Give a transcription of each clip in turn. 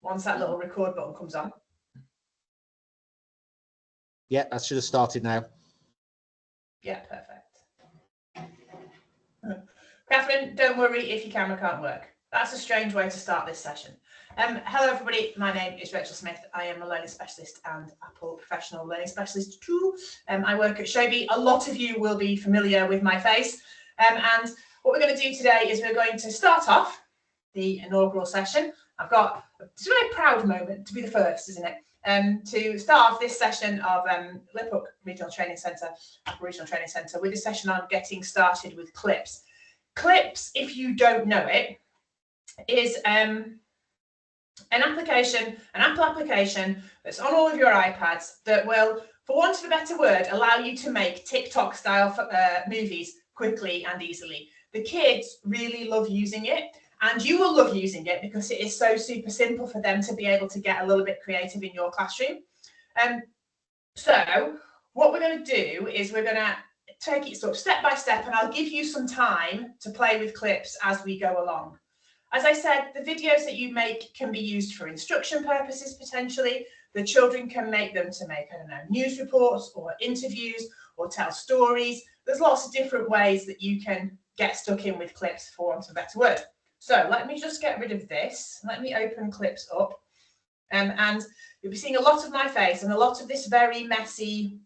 once that little record button comes on. Yeah, that should have started now. Yeah, perfect. Catherine, don't worry if your camera can't work. That's a strange way to start this session. Hello everybody, my name is Rachel Smith. I am a learning specialist and Apple professional learning specialist too. I work at Shobi. A lot of you will be familiar with my face. And what we're going to do today is we're going to start off the inaugural session. It's a very proud moment to be the first, isn't it? To start off this session of Liphook Regional Training Centre, Apple Regional Training Centre, with a session on getting started with clips. Clips, if you don't know it, is an application, an Apple application that's on all of your iPads that will, for want of a better word, allow you to make TikTok style movies quickly and easily. The kids really love using it, and you will love using it because it is so super simple for them to be able to get a little bit creative in your classroom. So what we're going to do is we're going to take it sort of step by step, and I'll give you some time to play with clips as we go along. As I said, the videos that you make can be used for instruction purposes potentially. The children can make them to make, I don't know, news reports or interviews or tell stories. There's lots of different ways that you can get stuck in with clips, for want of a better word. So let me just get rid of this. Let me open clips up. And you'll be seeing a lot of my face and a lot of this very messy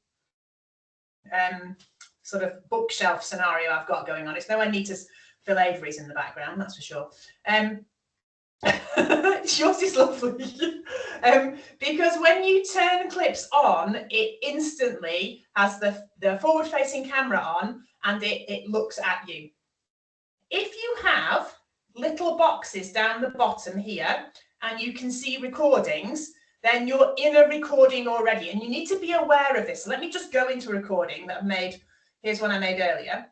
sort of bookshelf scenario I've got going on. It's nowhere neat as Phil Avery's in the background, that's for sure. Yours is lovely. Because when you turn clips on, it instantly has the forward-facing camera on, and it looks at you. If you have little boxes down the bottom here, and you can see recordings, then you're in a recording already, and you need to be aware of this. So let me just go into a recording that I've made. Here's one I made earlier.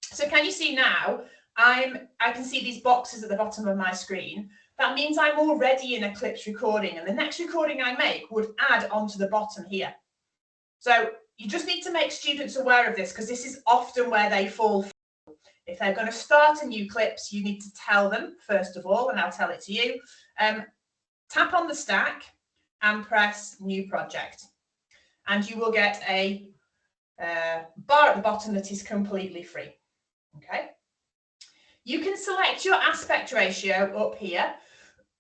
So can you see now? I can see these boxes at the bottom of my screen. That means I'm already in a clips recording, and the next recording I make would add onto the bottom here. So you just need to make students aware of this, because this is often where they fall. If they're going to start a new clips, you need to tell them, first of all, and I'll tell it to you. Tap on the stack and press new project. And you will get a bar at the bottom that is completely free. Okay. You can select your aspect ratio up here.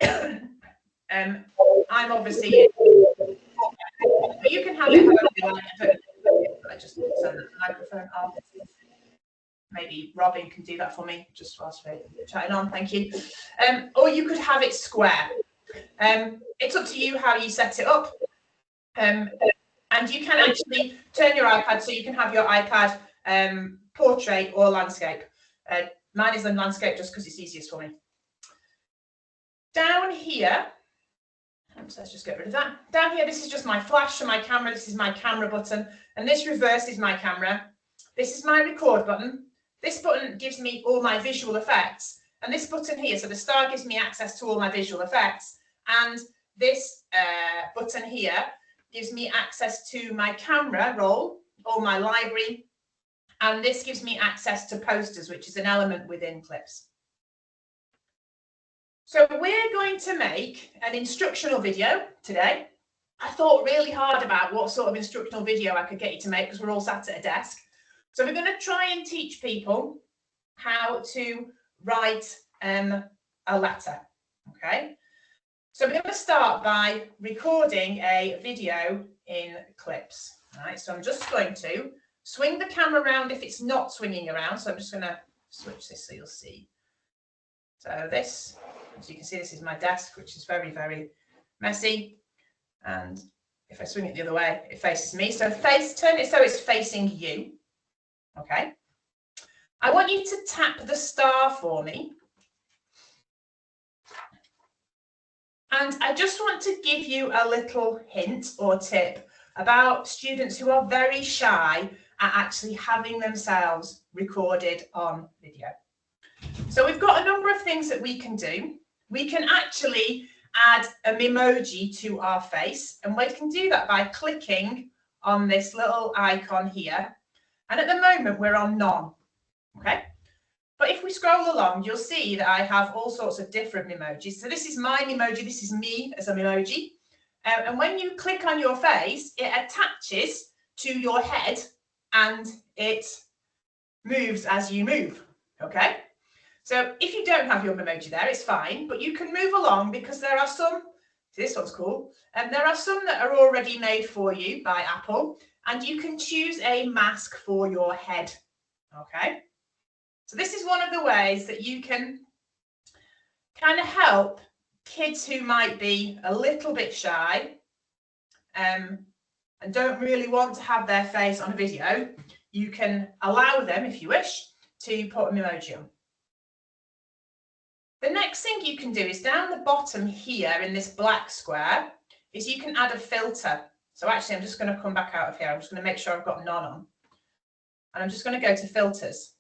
I'm obviously, but you can have it however you like. I just turn the microphone off. Maybe Robin can do that for me just whilst we're chatting on. Thank you. Or you could have it square. It's up to you how you set it up. And you can actually turn your iPad so you can have your iPad portrait or landscape. Mine is in landscape just because it's easiest for me. Down here, let's just get rid of that. Down here, this is just my flash and my camera. This is my camera button. And this reverse is my camera. This is my record button. This button gives me all my visual effects. And this button here, so the star gives me access to all my visual effects. And this button here gives me access to my camera roll, or my library. And this gives me access to posters, which is an element within clips. So we're going to make an instructional video today. I thought really hard about what sort of instructional video I could get you to make, because we're all sat at a desk. So we're going to try and teach people how to write a letter. Okay. So we're going to start by recording a video in clips. All right. So I'm just going to swing the camera around if it's not swinging around. So I'm just going to switch this so you'll see. So this, as you can see, this is my desk, which is very, very messy. And if I swing it the other way, it faces me. So turn it so it's facing you. Okay. I want you to tap the star for me. And I just want to give you a little hint or tip about students who are very shy at actually having themselves recorded on video. So we've got a number of things that we can do. We can actually add a memoji to our face, and we can do that by clicking on this little icon here. And at the moment, we're on none. Okay. But if we scroll along, you'll see that I have all sorts of different emojis. So this is my emoji. This is me as an emoji. And when you click on your face, it attaches to your head and it moves as you move. Okay. So if you don't have your emoji there, it's fine, but you can move along because there are some, this one's cool, and there are some that are already made for you by Apple, and you can choose a mask for your head. Okay. So this is one of the ways that you can kind of help kids who might be a little bit shy and don't really want to have their face on a video. You can allow them, if you wish, to put an emoji on. The next thing you can do is down the bottom here in this black square is you can add a filter. So actually, I'm just going to come back out of here. I'm just going to make sure I've got none on. And I'm just going to go to filters.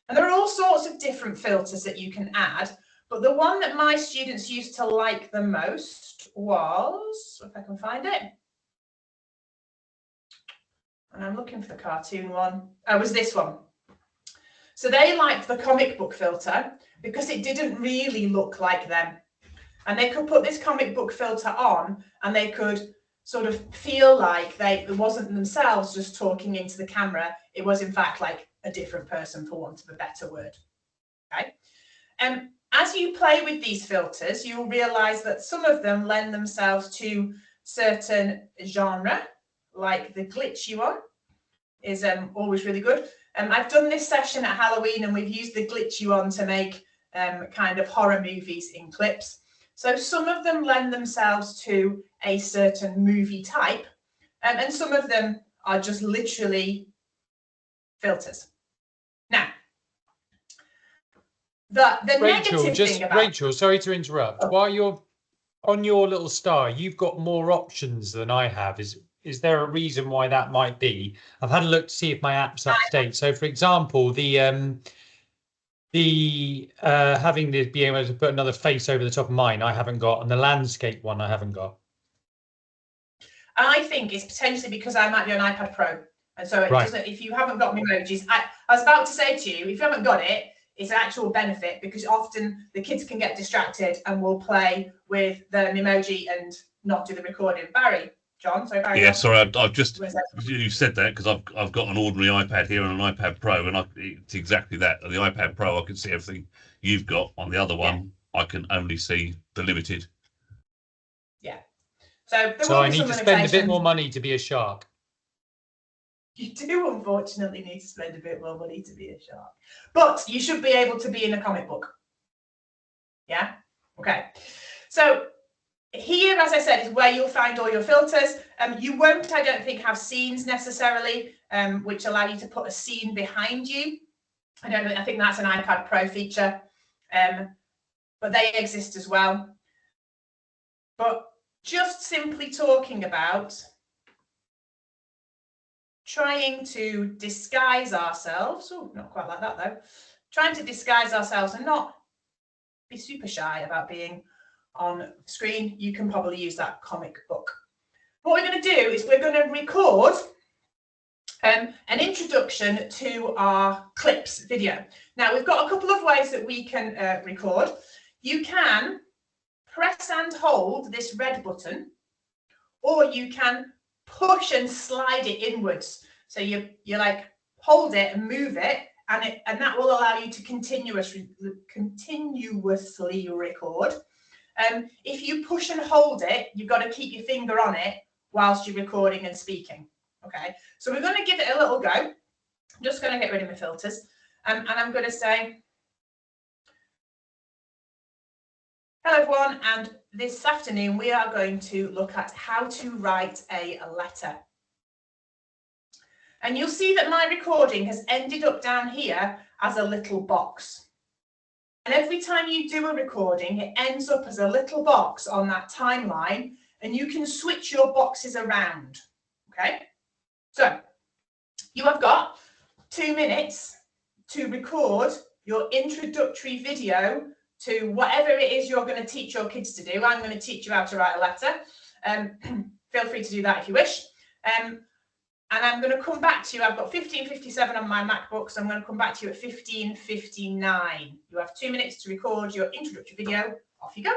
And there are all sorts of different filters that you can add, but the one that my students used to like the most was, if I can find it, and I'm looking for the cartoon one, was this one. So they liked the comic book filter because it didn't really look like them. And they could put this comic book filter on and they could sort of feel like it wasn't themselves just talking into the camera. It was in fact like a different person, for want of a better word. Okay. As you play with these filters, you'll realize that some of them lend themselves to certain genre, like the glitchy one is always really good. I've done this session at Halloween and we've used the glitchy one to make kind of horror movies in clips. So some of them lend themselves to a certain movie type, and some of them are just literally filters. Now, the negative thing about... Rachel, sorry to interrupt. Oh. While you're on your little star, you've got more options than I have. Is there a reason why that might be? I've had a look to see if my app's up to date. So, for example, being able to put another face over the top of mine, I haven't got, and the landscape one, I haven't got. I think it's potentially because I might be on iPad Pro, and so it doesn't. If you haven't got emojis, I was about to say to you, if you haven't got it, it's an actual benefit because often the kids can get distracted and will play with the emoji and not do the recording. Barry. John, sorry, Barry. Yeah, sorry, I've just, you said that because I've got an ordinary iPad here and an iPad Pro, and it's exactly that. On the iPad Pro, I can see everything you've got. On the other one, I can only see the limited. Yeah. So I need to spend a bit more money to be a shark. You do, unfortunately, need to spend a bit more money to be a shark. But you should be able to be in a comic book. Yeah? Okay. So here, as I said, is where you'll find all your filters. You won't, I don't think, have scenes necessarily, which allow you to put a scene behind you. I think that's an iPad Pro feature, but they exist as well. But just simply talking about trying to disguise ourselves. Oh, not quite like that though. Trying to disguise ourselves and not be super shy about being on screen. You can probably use that comic book. What we're going to do is we're going to record an introduction to our clips video. Now we've got a couple of ways that we can record. You can press and hold this red button, or you can push and slide it inwards. So you like hold it and move it, and that will allow you to continuously record. If you push and hold it, you've got to keep your finger on it whilst you're recording and speaking. Okay, so we're going to give it a little go. I'm just going to get rid of my filters, and I'm going to say, hello everyone, and this afternoon we are going to look at how to write a letter. And you'll see that my recording has ended up down here as a little box. And every time you do a recording, it ends up as a little box on that timeline, and you can switch your boxes around. Okay, so you have got 2 minutes to record your introductory video to whatever it is you're going to teach your kids to do. I'm going to teach you how to write a letter. Feel free to do that if you wish. And I'm going to come back to you. I've got 15:57 on my MacBook, so I'm going to come back to you at 15:59. You have 2 minutes to record your introductory video. Off you go.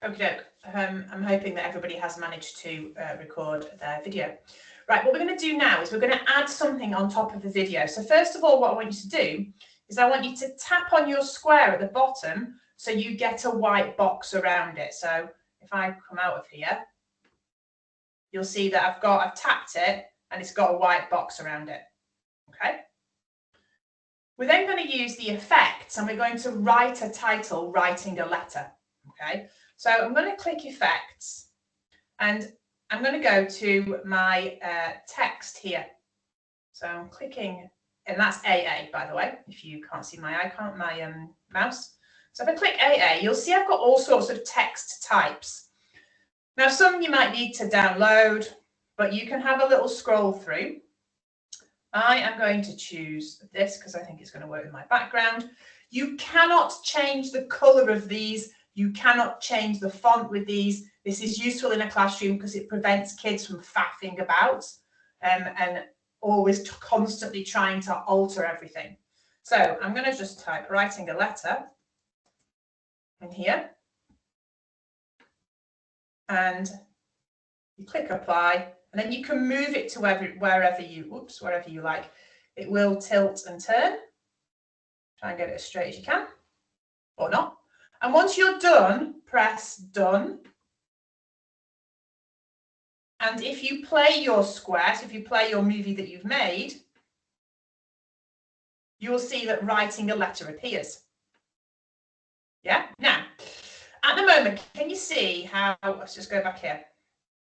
Okay, I'm hoping that everybody has managed to record their video. Right, what we're going to do now is we're going to add something on top of the video. So first of all, what I want you to do is I want you to tap on your square at the bottom so you get a white box around it. So if I come out of here, you'll see that I've tapped it and it's got a white box around it. Okay. We're then going to use the effects and we're going to write a title, writing a letter. Okay. So I'm going to click effects and I'm going to go to my text here. So I'm clicking, and that's AA, by the way, if you can't see my icon, my mouse. So if I click AA, you'll see I've got all sorts of text types. Now, some you might need to download, but you can have a little scroll through. I am going to choose this because I think it's going to work with my background. You cannot change the color of these. You cannot change the font with these. This is useful in a classroom because it prevents kids from faffing about and always constantly trying to alter everything. So I'm going to just type writing a letter in here. And you click apply, and then you can move it to wherever you like. It will tilt and turn. Try and get it as straight as you can, or not. And once you're done, press done. And if you play your square, so if you play your movie that you've made, you'll see that writing a letter appears. Yeah. Now, at the moment, can you see how, let's just go back here.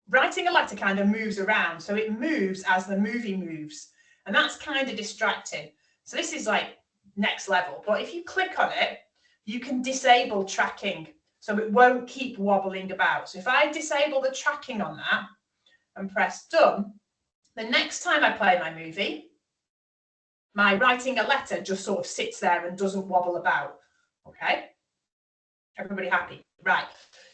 Writing a letter kind of moves around. So it moves as the movie moves. And that's kind of distracting. So this is like next level. But if you click on it, you can disable tracking. So it won't keep wobbling about. So if I disable the tracking on that and press done, the next time I play my movie, my writing a letter just sort of sits there and doesn't wobble about. Okay? Everybody happy? Right.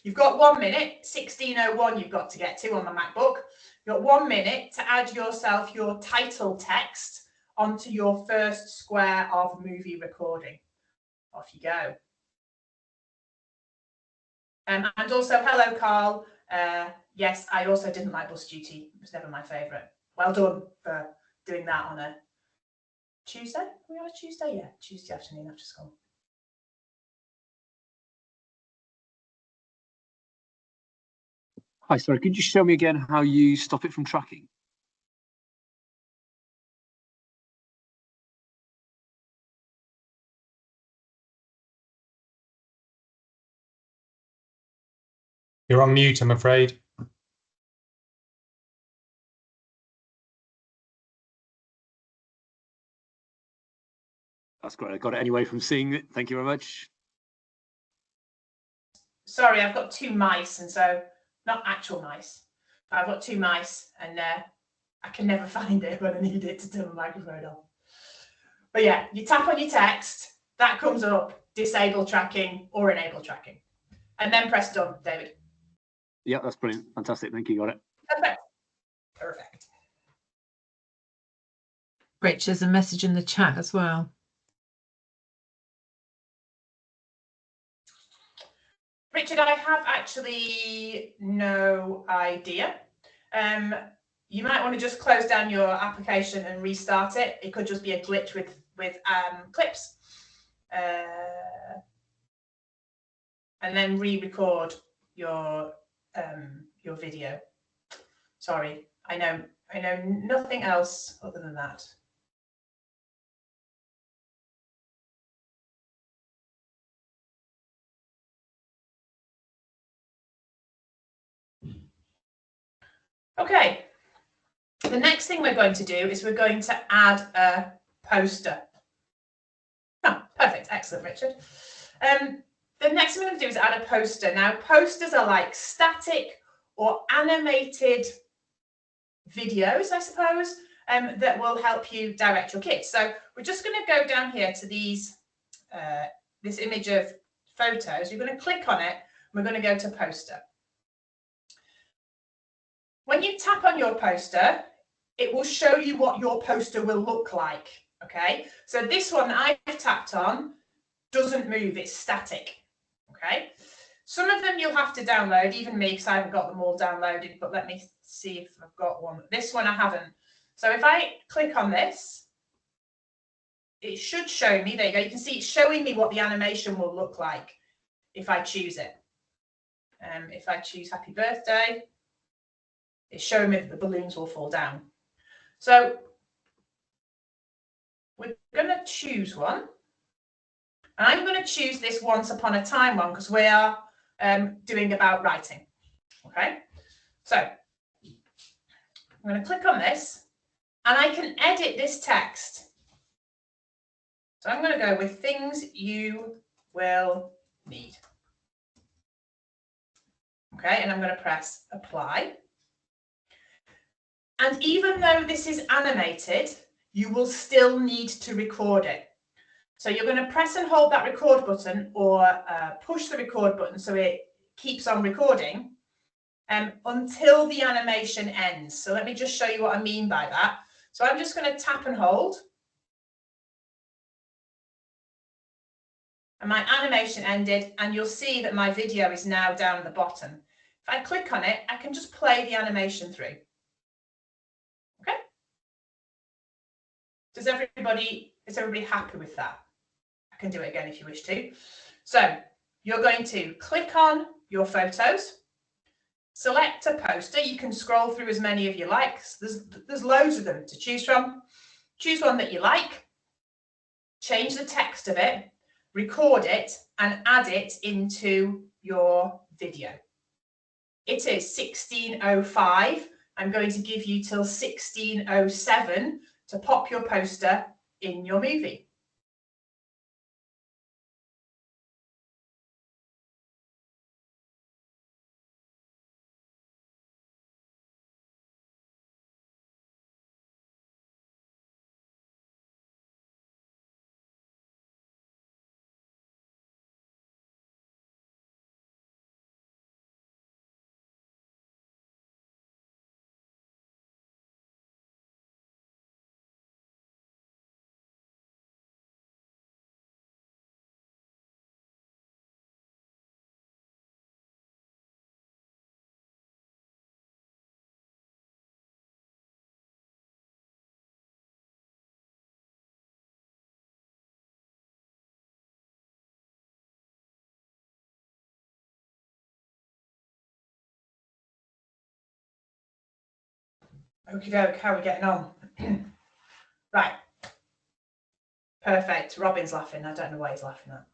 You've got 1 minute, 16:01 you've got to get to on the MacBook. You've got 1 minute to add yourself your title text onto your first square of movie recording. Off you go. And also, hello, Carl. Yes, I also didn't like Bus Duty. It was never my favourite. Well done for doing that on a Tuesday. Are we on a Tuesday? Yeah, Tuesday afternoon after school. Hi, sorry, could you show me again how you stop it from tracking? You're on mute, I'm afraid. That's great. I got it anyway from seeing it. Thank you very much. Sorry, I've got 2 mice, and so not actual mice. I've got 2 mice, and I can never find it when I need it to turn the microphone on. But yeah, you tap on your text, that comes up, disable tracking or enable tracking. And then press done, David. Yeah, that's brilliant. Fantastic. Thank you. Got it. Perfect. Perfect. Rich, there's a message in the chat as well. Richard, I have actually no idea. You might want to just close down your application and restart it. It could just be a glitch with clips. And then re-record your video. Sorry, I know nothing else other than that. Okay, the next thing we're going to do is we're going to add a poster. Oh, perfect, excellent, Richard. The next thing we're going to do is add a poster. Now, posters are like static or animated videos, I suppose, that will help you direct your kids. So we're just going to go down here to these, this image of photos. You're going to click on it. We're going to go to poster. When you tap on your poster, it will show you what your poster will look like. Okay, so this one that I've tapped on doesn't move, it's static. Okay, some of them you'll have to download, even me, because I haven't got them all downloaded, but let me see if I've got one. This one I haven't. So if I click on this, it should show me, there you go, you can see it's showing me what the animation will look like if I choose it. If I choose happy birthday, it's showing me that the balloons will fall down. So we're going to choose one. And I'm going to choose this once upon a time one because we are doing about writing. Okay, so I'm going to click on this and I can edit this text. So I'm going to go with things you will need. Okay, and I'm going to press apply. And even though this is animated, you will still need to record it. So you're going to press and hold that record button or push the record button so it keeps on recording until the animation ends. So let me just show you what I mean by that. So I'm just going to tap and hold. And my animation ended, and you'll see that my video is now down at the bottom. If I click on it, I can just play the animation through. Okay? Is everybody happy with that? I can do it again if you wish to. So you're going to click on your photos, select a poster. You can scroll through as many as you like. There's loads of them to choose from. Choose one that you like, change the text of it, record it, and add it into your video. It is 16:05. I'm going to give you till 16:07 to pop your poster in your movie. Okie doke, how are we getting on? Right. Perfect. Robin's laughing. I don't know why he's laughing at.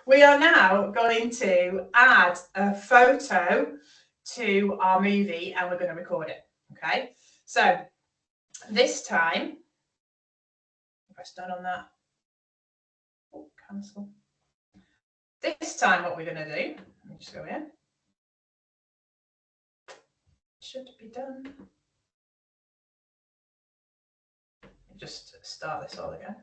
We are now going to add a photo to our movie and we're going to record it. Okay. So this time, press done on that. Oh, cancel. This time, what we're going to do, let me just go in. Should be done. Just start this all again.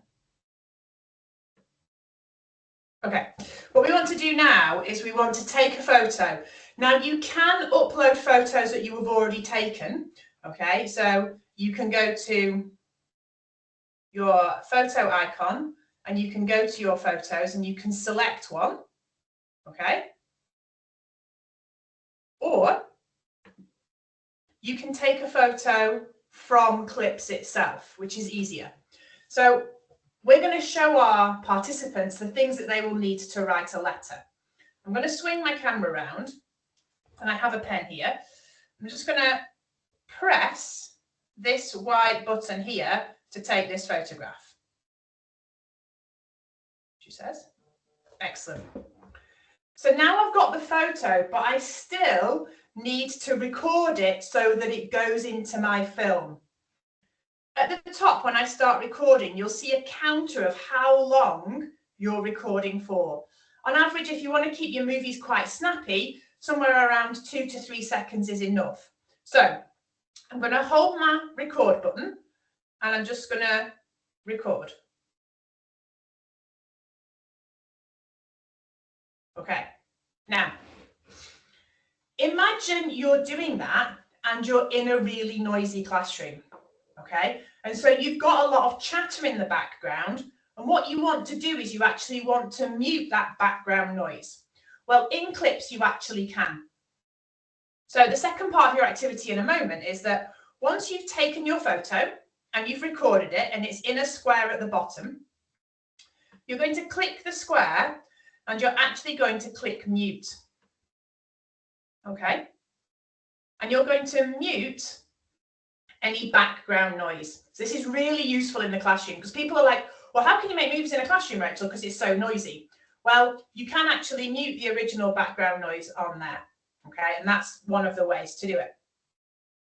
Okay, what we want to do now is we want to take a photo. Now you can upload photos that you have already taken. Okay, so you can go to your photo icon and you can go to your photos and you can select one. Okay, or you can take a photo from Clips itself, which is easier. So we're going to show our participants the things that they will need to write a letter. I'm going to swing my camera around and I have a pen here. I'm just going to press this white button here to take this photograph. She says. Excellent. So now I've got the photo, but I still need to record it so that it goes into my film. At the top, when I start recording, you'll see a counter of how long you're recording for. On average, if you want to keep your movies quite snappy, somewhere around 2 to 3 seconds is enough. So I'm going to hold my record button and I'm just going to record. Okay, now imagine you're doing that and you're in a really noisy classroom. Okay, and so you've got a lot of chatter in the background, and what you want to do is you actually want to mute that background noise. Well, in Clips you actually can. So the second part of your activity in a moment is that once you've taken your photo and you've recorded it and it's in a square at the bottom, you're going to click the square and you're actually going to click mute. Okay, and you're going to mute any background noise. So this is really useful in the classroom because people are like, well, how can you make movies in a classroom, Rachel, because it's so noisy? Well, you can actually mute the original background noise on there. Okay, and that's one of the ways to do it.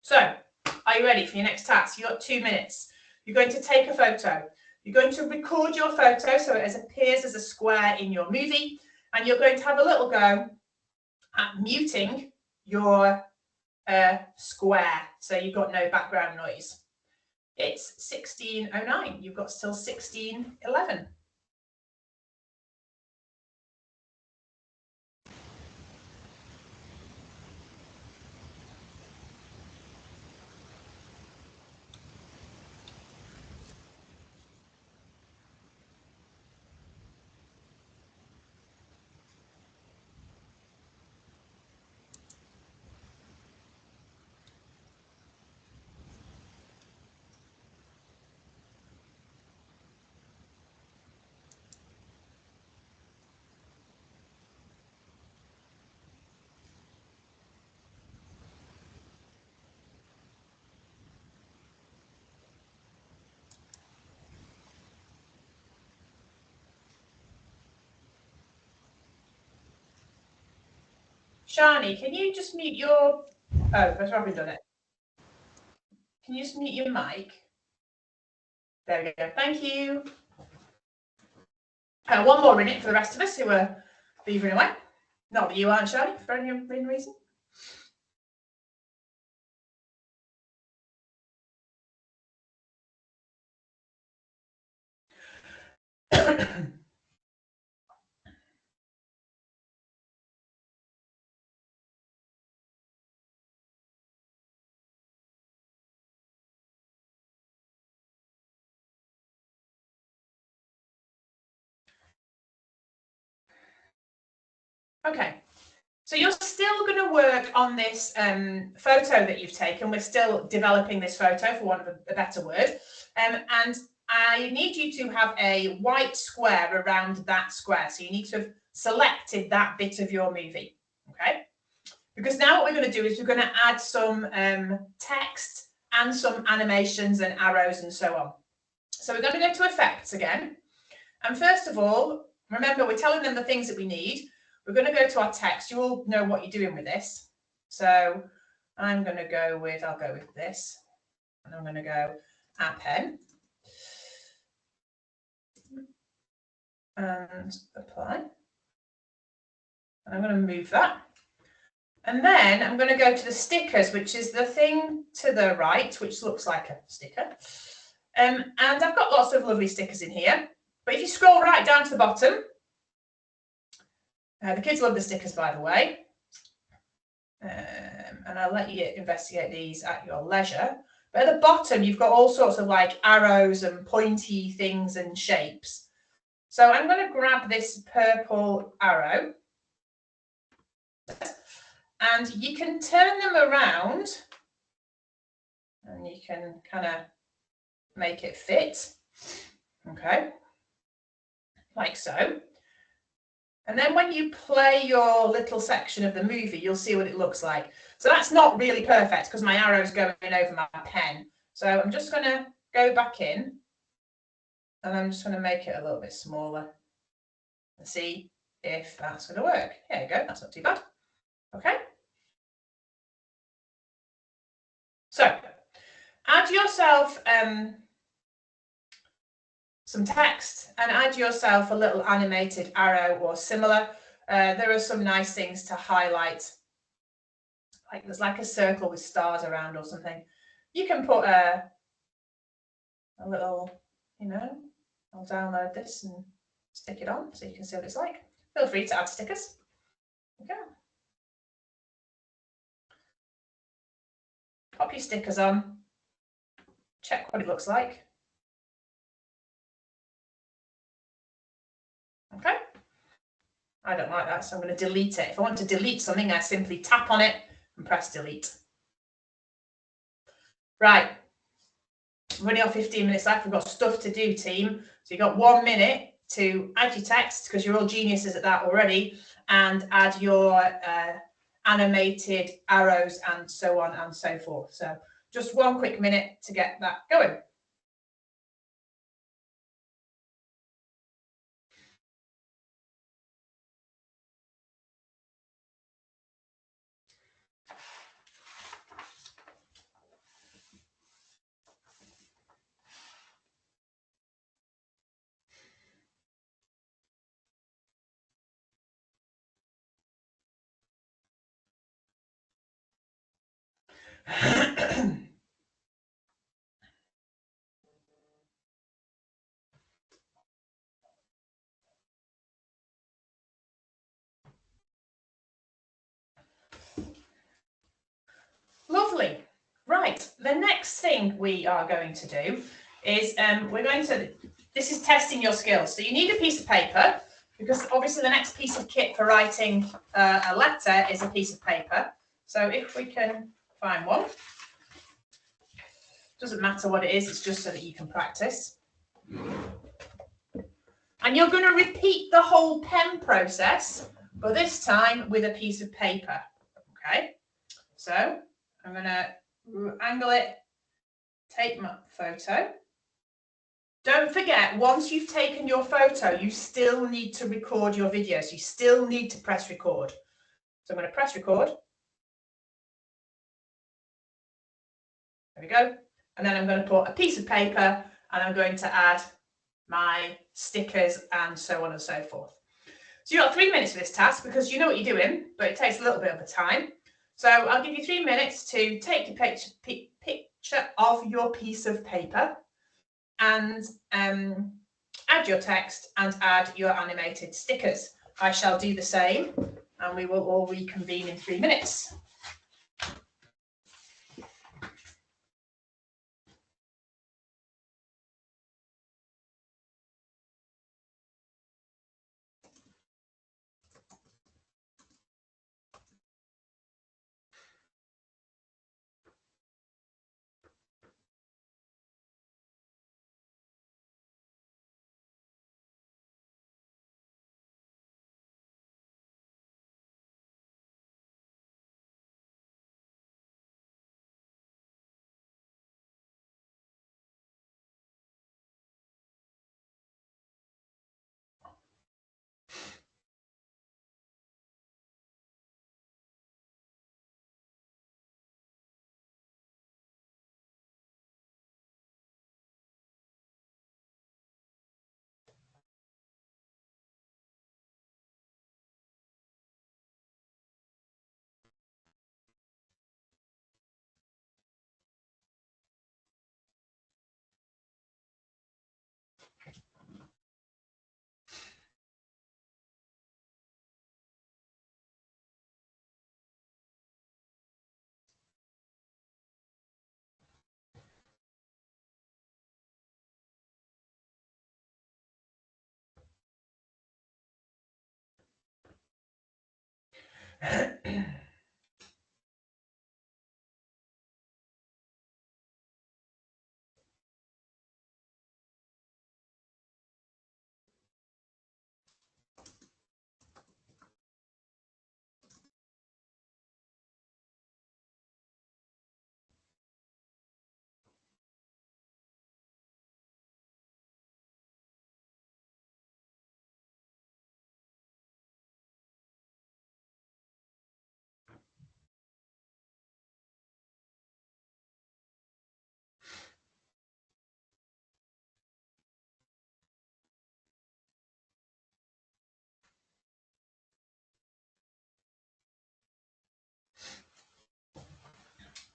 So are you ready for your next task? You've got 2 minutes. You're going to take a photo. You're going to record your photo so it appears as a square in your movie, and you're going to have a little go at muting your square so you've got no background noise. It's 16:09. You've got still 16:11. Shani, can you just mute your... Oh, I've probably done it. Can you just mute your mic? There we go. Thank you. One more minute for the rest of us who are beavering away. Not that you aren't, Shani, for any reason. Okay, so you're still going to work on this photo that you've taken. We're still developing this photo, for want of a better word. And I need you to have a white square around that square. So you need to have selected that bit of your movie, okay? Because now what we're going to do is we're going to add some text and some animations and arrows and so on. So we're going to go to effects again. And first of all, remember, we're telling them the things that we need. We're going to go to our text. You all know what you're doing with this. So I'm going to go with, I'll go with this. And I'm going to go add pen. And apply. And I'm going to move that. And then I'm going to go to the stickers, which is the thing to the right, which looks like a sticker. And I've got lots of lovely stickers in here. But if you scroll right down to the bottom, The kids love the stickers, by the way. And I'll let you investigate these at your leisure. But at the bottom, you've got all sorts of like arrows and pointy things and shapes. So I'm going to grab this purple arrow. And you can turn them around. And you can kind of make it fit. Okay. Like so. And then when you play your little section of the movie, you'll see what it looks like. So that's not really perfect because my arrow's going over my pen. So I'm just going to go back in and I'm just going to make it a little bit smaller and see if that's going to work. There you go. That's not too bad. Okay. So add yourself some text and add yourself a little animated arrow or similar. There are some nice things to highlight. Like there's like a circle with stars around or something. You can put a little, you know, I'll download this and stick it on so you can see what it's like. Feel free to add stickers. Okay. Pop your stickers on. Check what it looks like. Okay. I don't like that, so I'm going to delete it. If I want to delete something, I simply tap on it and press delete. Right. We've only got 15 minutes left. We've got stuff to do, team. So you've got 1 minute to add your text, because you're all geniuses at that already, and add your animated arrows and so on and so forth. So just 1 quick minute to get that going. Lovely. Right, the next thing we are going to do is this is testing your skills. So you need a piece of paper, because obviously the next piece of kit for writing a letter is a piece of paper. So if we can find one, doesn't matter what it is, it's just so that you can practice. And you're going to repeat the whole pen process, but this time with a piece of paper. Okay, so I'm going to angle it, take my photo. Don't forget, once you've taken your photo, you still need to record your video. So you still need to press record. So I'm going to press record. There we go. And then I'm going to put a piece of paper and I'm going to add my stickers and so on and so forth. So you've got 3 minutes for this task because you know what you're doing, but it takes a little bit of a time. So I'll give you 3 minutes to take your picture of your piece of paper and add your text and add your animated stickers. I shall do the same and we will all reconvene in 3 minutes.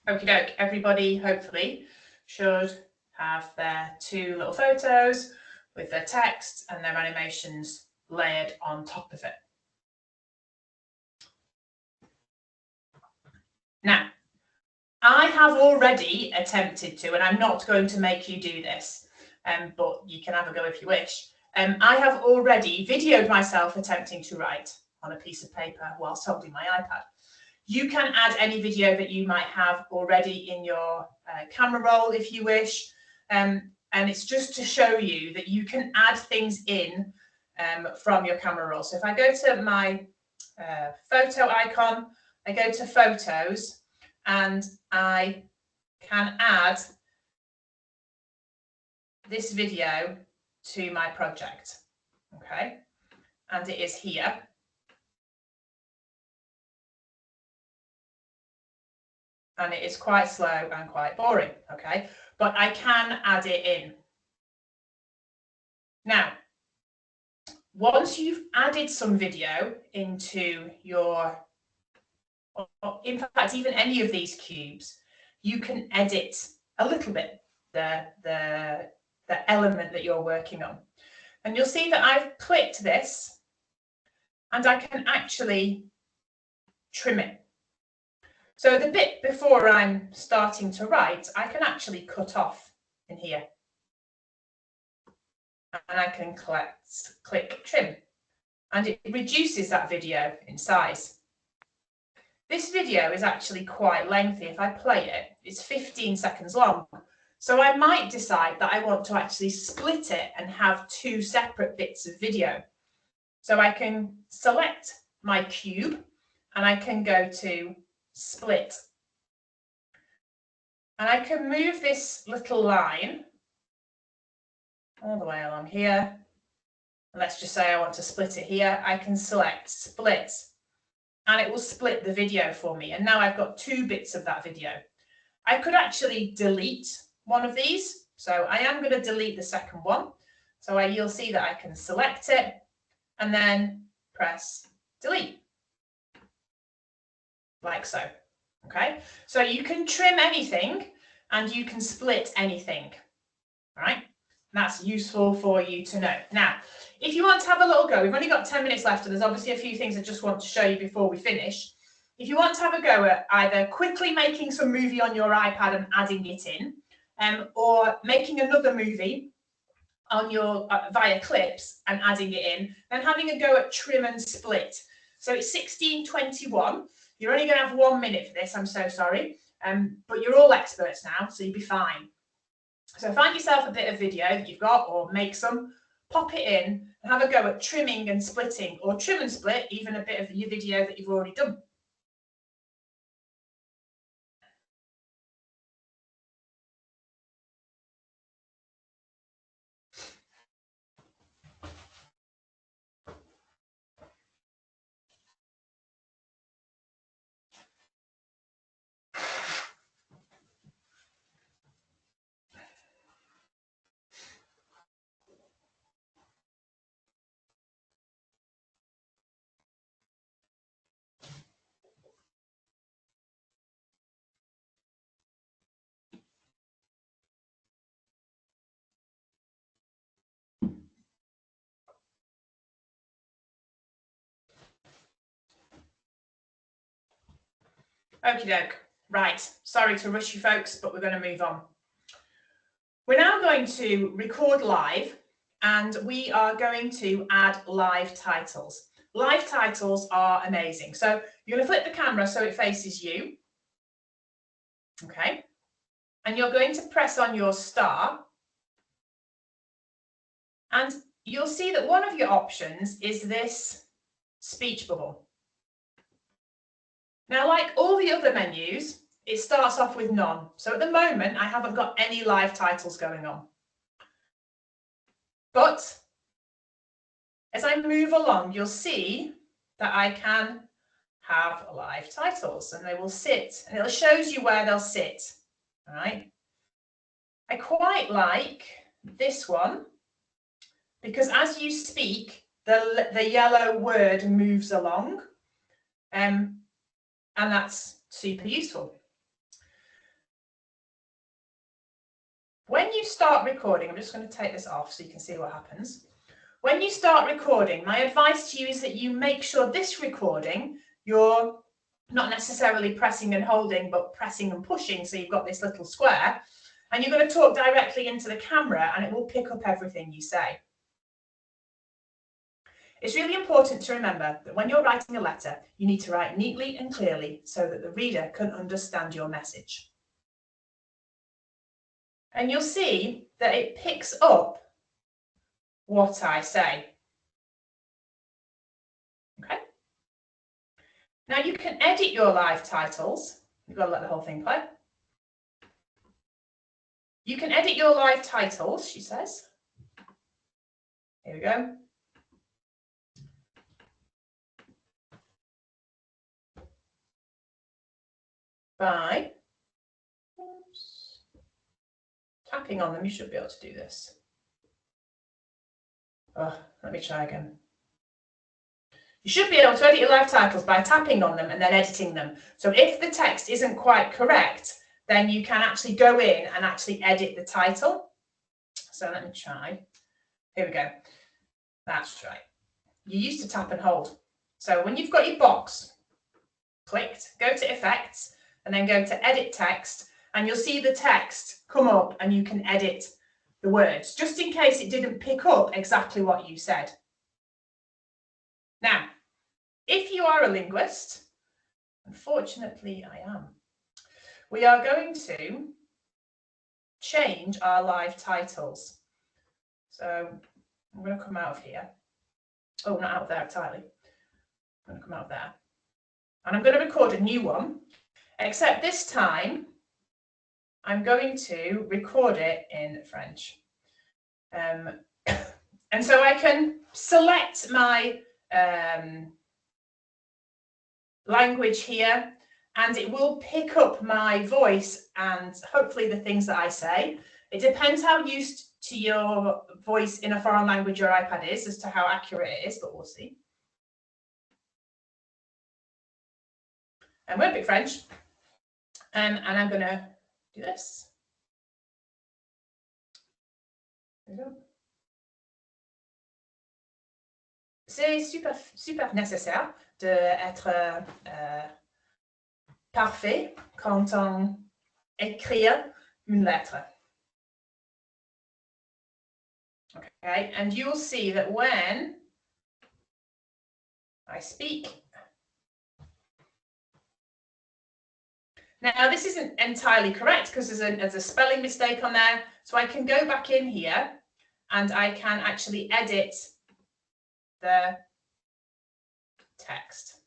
Okie doke, everybody hopefully should have their two little photos with their text and their animations layered on top of it. Now, I have already attempted to, and I'm not going to make you do this, but you can have a go if you wish. I have already videoed myself attempting to write on a piece of paper whilst holding my iPad. You can add any video that you might have already in your camera roll if you wish. And it's just to show you that you can add things in from your camera roll. So if I go to my photo icon, I go to photos and I can add this video to my project. Okay, and it is here. And it is quite slow and quite boring, okay? But I can add it in. Now, once you've added some video into your, or in fact, even any of these cubes, you can edit a little bit the element that you're working on. And you'll see that I've clicked this and I can actually trim it. So the bit before I'm starting to write, I can actually cut off in here. And I can click trim. And it reduces that video in size. This video is actually quite lengthy. If I play it, it's 15 seconds long. So I might decide that I want to actually split it and have two separate bits of video. So I can select my cube and I can go to split. And I can move this little line all the way along here. Let's just say I want to split it here. I can select split and it will split the video for me. And now I've got two bits of that video. I could actually delete one of these. So I am going to delete the second one. So you'll see that I can select it and then press delete. Like so. Okay, so you can trim anything and you can split anything. All right, that's useful for you to know. Now, if you want to have a little go, we've only got 10 minutes left and there's obviously a few things I just want to show you before we finish. If you want to have a go at either quickly making some movie on your iPad and adding it in, or making another movie on your via clips and adding it in, then having a go at trim and split. So it's 16:21. You're only going to have 1 minute for this, I'm so sorry, but you're all experts now, so you'll be fine. So find yourself a bit of video that you've got, or make some, pop it in, and have a go at trimming and splitting, or trim and split even a bit of your video that you've already done. Okie doke. Right, sorry to rush you folks, but we're going to move on. We're now going to record live and we are going to add live titles. live titles are amazing. So you're going to flip the camera so it faces you. Okay. And you're going to press on your star. And you'll see that one of your options is this speech bubble. Now, like all the other menus, it starts off with none. So at the moment, I haven't got any live titles going on. But as I move along, you'll see that I can have live titles and they will sit, and it shows you where they'll sit. All right. I quite like this one because as you speak, the yellow word moves along. And that's super useful. When you start recording, I'm just going to take this off so you can see what happens. When you start recording, my advice to you is that you make sure this recording, you're not necessarily pressing and holding, but pressing and pushing. So you've got this little square and you're going to talk directly into the camera and it will pick up everything you say. It's really important to remember that when you're writing a letter, you need to write neatly and clearly so that the reader can understand your message. And you'll see that it picks up what I say. Okay. Now you can edit your live titles. You've got to let the whole thing play. You can edit your live titles, she says. Here we go. By tapping on them, you should be able to do this. Oh, let me try again. You should be able to edit your live titles by tapping on them and then editing them. So if the text isn't quite correct, then you can actually go in and actually edit the title. So let me try. Here we go. That's right. You used to tap and hold. So when you've got your box clicked, go to Effects, and then go to Edit Text, and you'll see the text come up and you can edit the words, just in case it didn't pick up exactly what you said. Now, if you are a linguist, unfortunately I am, we are going to change our live titles. So I'm going to come out of here. Oh, not out of there entirely. I'm going to come out of there. And I'm going to record a new one. Except this time, I'm going to record it in French. And so I can select my language here, and it will pick up my voice and hopefully the things that I say. It depends how used to your voice in a foreign language your iPad is as to how accurate it is, but we'll see. And we'll pick French. And I'm going to do this. There we go. C'est super nécessaire d'être parfait quand on écrit une lettre. Okay, and you'll see that when I speak. Now, this isn't entirely correct because there's a spelling mistake on there. So I can go back in here and I can actually edit the text.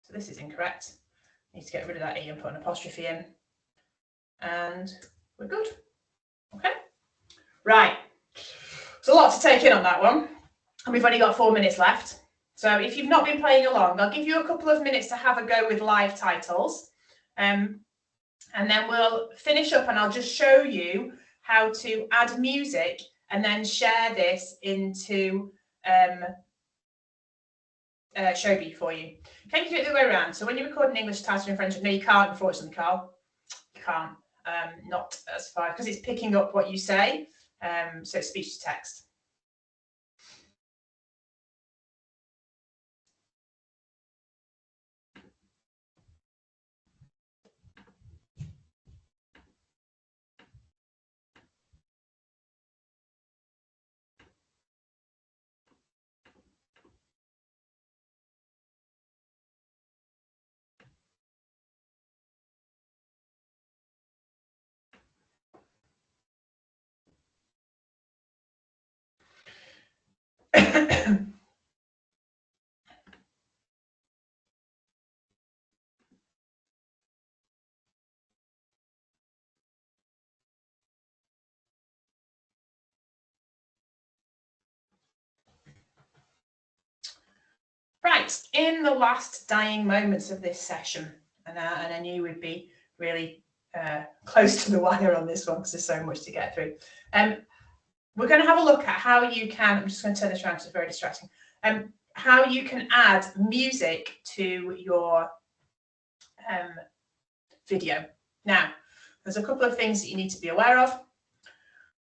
So this is incorrect. I need to get rid of that E and put an apostrophe in. And we're good. Okay. Right. There's a lot to take in on that one. And we've only got 4 minutes left. So if you've not been playing along, I'll give you a couple of minutes to have a go with live titles. And then we'll finish up and I'll just show you how to add music and then share this into Shobi for you. Can you do it the other way around? So when you record an English title in French, no, you can't, unfortunately, Carl. You can't. Not as far, because it's picking up what you say. So it's speech to text. Right, in the last dying moments of this session, and I knew we'd be really close to the wire on this one because there's so much to get through. We're going to have a look at how you can, I'm just going to turn this around because it's very distracting, how you can add music to your video. Now, there's a couple of things that you need to be aware of.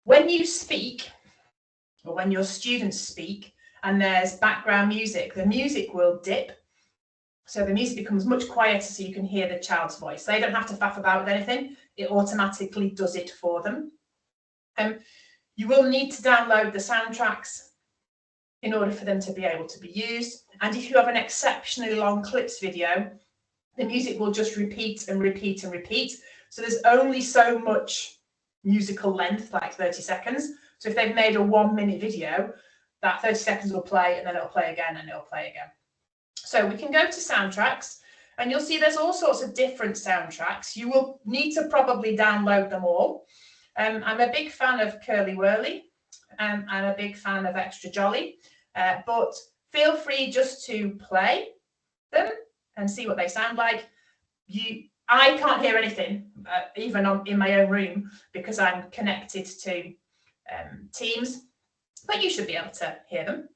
When you speak, or when your students speak, and there's background music, the music will dip. So the music becomes much quieter so you can hear the child's voice. They don't have to faff about with anything. It automatically does it for them. You will need to download the soundtracks in order for them to be able to be used. And if you have an exceptionally long clips video, the music will just repeat and repeat and repeat. So there's only so much musical length, like 30 seconds. So if they've made a 1 minute video, that 30 seconds will play and then it'll play again and it'll play again. So we can go to soundtracks and you'll see there's all sorts of different soundtracks. You will need to probably download them all. I'm a big fan of Curly Whirly. I'm a big fan of Extra Jolly, but feel free just to play them and see what they sound like. I can't hear anything, even in my own room, because I'm connected to Teams, but you should be able to hear them.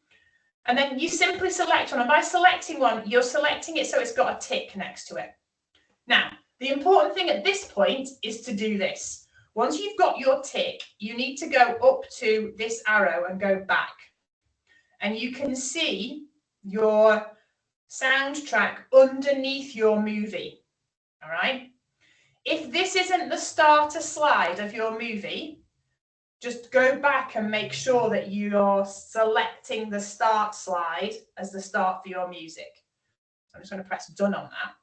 And then you simply select one, and by selecting one, you're selecting it so it's got a tick next to it. Now, the important thing at this point is to do this. Once you've got your tick, you need to go up to this arrow and go back. And you can see your soundtrack underneath your movie. All right. If this isn't the starter slide of your movie, just go back and make sure that you're selecting the start slide as the start for your music. I'm just going to press done on that.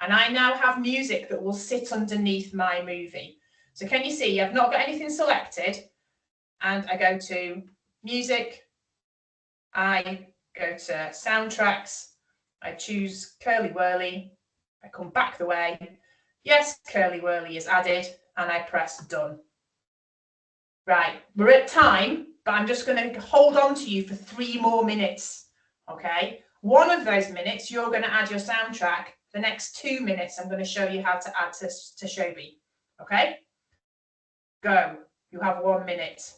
And I now have music that will sit underneath my movie. So can you see I've not got anything selected, and I go to music, I go to soundtracks, I choose Curly Whirly, I come back the way, yes, Curly Whirly is added, and I press done. Right, we're at time, but I'm just going to hold on to you for 3 more minutes, okay? One of those minutes, you're going to add your soundtrack. The next 2 minutes, I'm going to show you how to add to Shobi, okay? Go, you have 1 minute.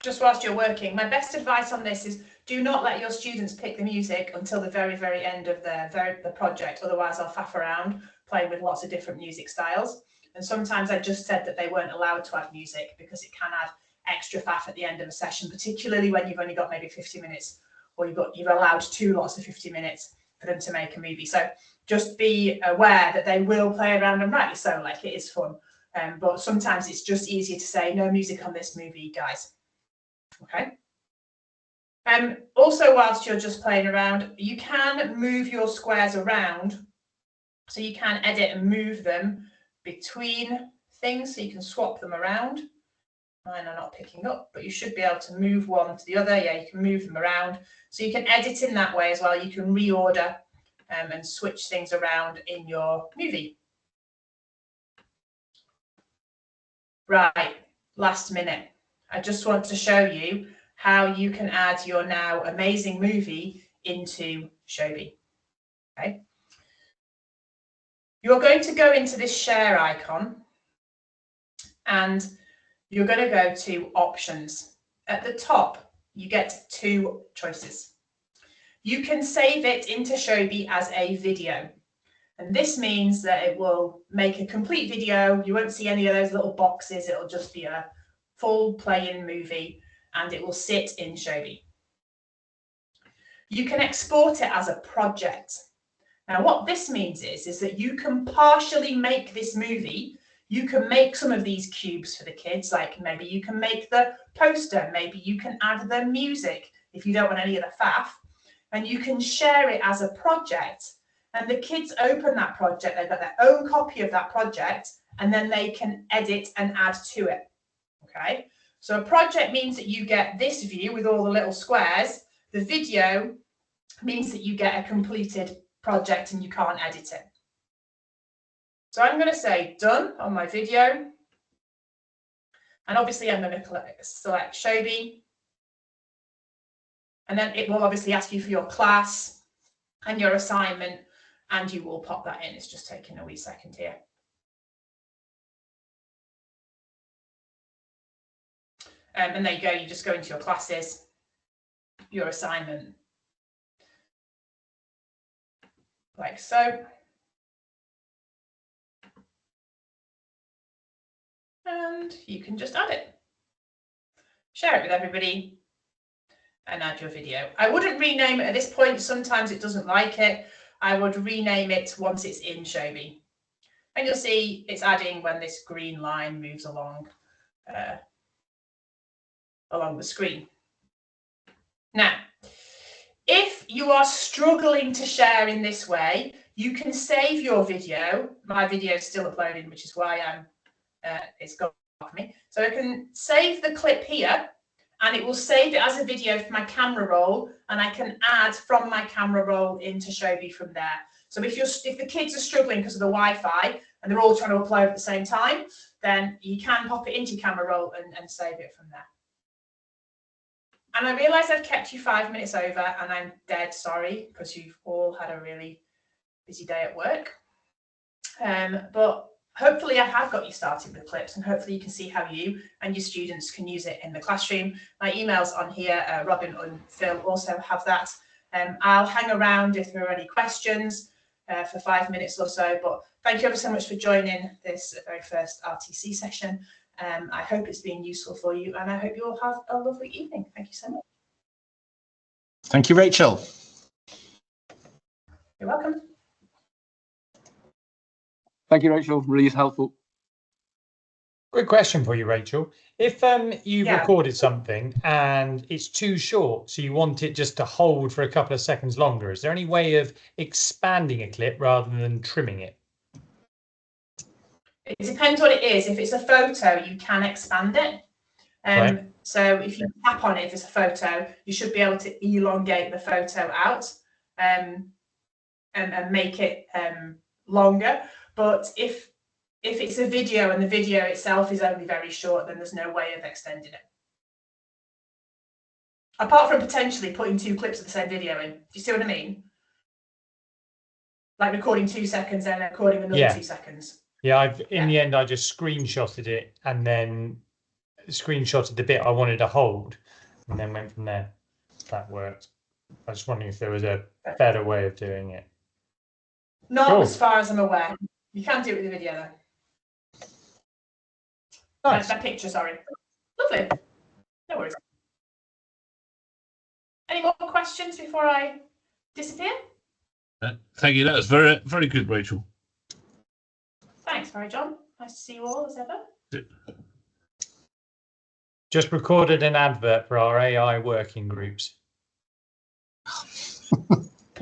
Just whilst you're working, my best advice on this is do not let your students pick the music until the very, very end of the project. Otherwise, I'll faff around playing with lots of different music styles. And sometimes I just said that they weren't allowed to add music because it can add extra faff at the end of a session, particularly when you've only got maybe 50 minutes or you're allowed 2 lots of 50 minutes for them to make a movie. So just be aware that they will play around, and rightly so, like it is fun. But sometimes it's just easier to say no music on this movie, guys. Okay. Also, whilst you're just playing around, you can move your squares around. So you can edit and move them between things, so you can swap them around. Mine are not picking up, but you should be able to move one to the other. Yeah, you can move them around. So you can edit in that way as well. You can reorder and switch things around in your movie. Right, last minute. I just want to show you how you can add your now amazing movie into Shobi. Okay. You're going to go into this share icon and you're going to go to options. At the top, you get two choices. You can save it into Shobi as a video. And this means that it will make a complete video. You won't see any of those little boxes. It'll just be a full playing movie and it will sit in Shobi. You can export it as a project. Now, what this means is that you can partially make this movie. You can make some of these cubes for the kids, like maybe you can make the poster, maybe you can add the music if you don't want any of the faff, and you can share it as a project. And the kids open that project, they've got their own copy of that project, and then they can edit and add to it. Okay, so a project means that you get this view with all the little squares. The video means that you get a completed project and you can't edit it. So I'm going to say done on my video. And obviously I'm going to select Shobi. And then it will obviously ask you for your class and your assignment, and you will pop that in. It's just taking a wee second here. And there you go, you just go into your classes, your assignment, like so. And you can just add it. Share it with everybody and add your video. I wouldn't rename it at this point. Sometimes it doesn't like it. I would rename it once it's in Shobi. And you'll see it's adding when this green line moves along the screen. Now, if you are struggling to share in this way, you can save your video. My video is still uploading, which is why it's gone off me. So I can save the clip here, and it will save it as a video for my camera roll, and I can add from my camera roll into Shobi from there. So if the kids are struggling because of the Wi-Fi and they're all trying to upload at the same time, then you can pop it into your camera roll and save it from there. And I realise I've kept you 5 minutes over, and I'm dead sorry because you've all had a really busy day at work. But hopefully I have got you started with clips, and hopefully you can see how you and your students can use it in the classroom. My email's on here. Robin and Phil also have that. I'll hang around if there are any questions for 5 minutes or so. But thank you ever so much for joining this very first RTC session. I hope it's been useful for you, and I hope you all have a lovely evening. Thank you so much. Thank you, Rachel. You're welcome. Thank you, Rachel. Really helpful. Quick question for you, Rachel. If you've Yeah. recorded something and it's too short, so you want it just to hold for a couple of seconds longer, is there any way of expanding a clip rather than trimming it? It depends what it is. If it's a photo, you can expand it. Right. So if you tap on it, if it's a photo, you should be able to elongate the photo out and make it longer. But if it's a video and the video itself is only very short, then there's no way of extending it. Apart from potentially putting two clips of the same video in. Do you see what I mean? Like recording 2 seconds and then recording another 2 seconds. Yeah, in the end, I just screenshotted it and then screenshotted the bit I wanted to hold and then went from there. That worked. I was just wondering if there was a better way of doing it. Not Cool. as far as I'm aware. You can do it with the video though. Nice. That picture, sorry. Lovely. No worries. Any more questions before I disappear? Thank you. That was very, very good, Rachel. Thanks, Mary John. Nice to see you all as ever. Just recorded an advert for our AI working groups.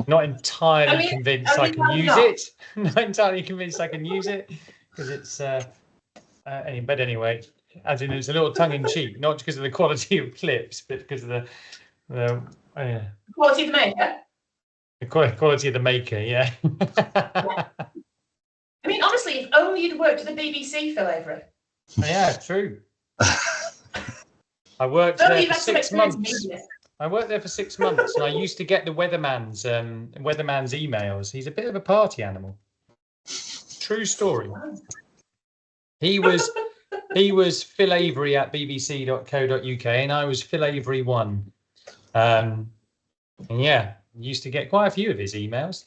Not entirely convinced I can use it. Not entirely convinced I can use it because it's but anyway, as in it's a little tongue in cheek, not because of the quality of clips, but because of the Quality of the maker. The quality of the maker, yeah. I mean, honestly, if only you'd worked at the BBC, Phil Avery. Yeah, true. I worked Oh, there you've for had some 6 experience months. media. I worked there for 6 months, and I used to get the weatherman's emails. He's a bit of a party animal. True story. He was Phil Avery at bbc.co.uk, and I was Phil Avery 1. And yeah, used to get quite a few of his emails.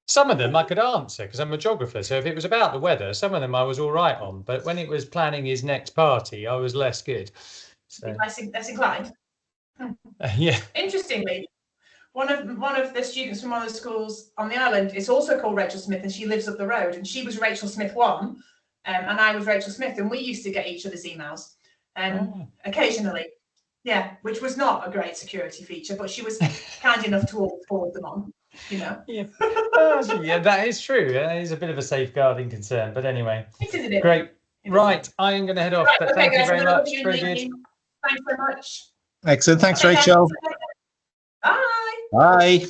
Some of them I could answer because I'm a geographer. So if it was about the weather, some of them I was all right on. But when it was planning his next party, I was less good. So Less inclined. yeah. Interestingly, one of the students from one of the schools on the island is also called Rachel Smith, and she lives up the road. And she was Rachel Smith 1, and I was Rachel Smith, and we used to get each other's emails occasionally. Yeah, which was not a great security feature, but she was kind enough to forward them on. You know. Yeah. Yeah, that is true. That is a bit of a safeguarding concern. But anyway, It is a bit. Great. Right, I am going to head off. Right, But okay, thank you guys, very I'm gonna much. leave you in Very the good. evening. Thanks so much. Excellent. Thanks, Take care. Rachel. Bye. Bye.